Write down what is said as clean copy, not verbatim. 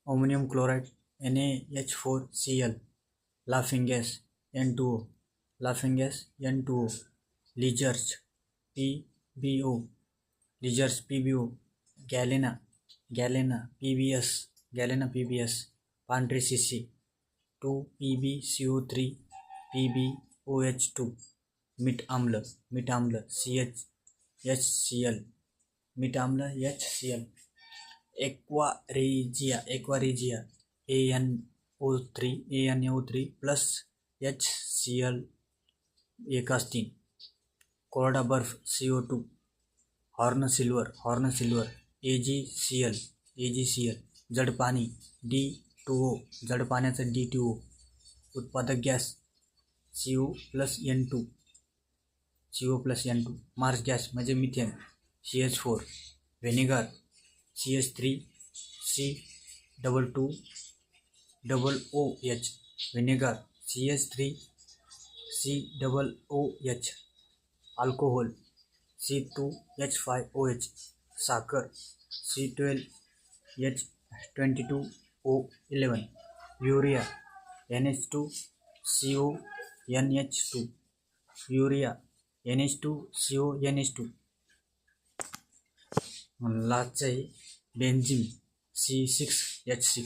ammonium chloride NaH4Cl, laughing gas N2O, laughing gas N2O, leachers PbO, leachers PbO, galena PbS, पांढरी शिशी 2PbCO3 PbOH2, मीठ आम्ल CHCl, मीठ आम्ल HCl, aqua regia ANO3 plus HCl एकास्टीन, कोरडा बर्फ CO2, horn silver AgCl, जड पाणी D2O, जड पाण्याचं D2O, उत्पादक गॅस CO+N2, मार्स गॅस म्हणजे methane CH4, vinegar CH3C2OH, vinegar CH3COOH, alcohol C2H5OH, साखर C12H22O11, युरिया NH2CONH2, लास्ट आहे बेन्झीन C6H6,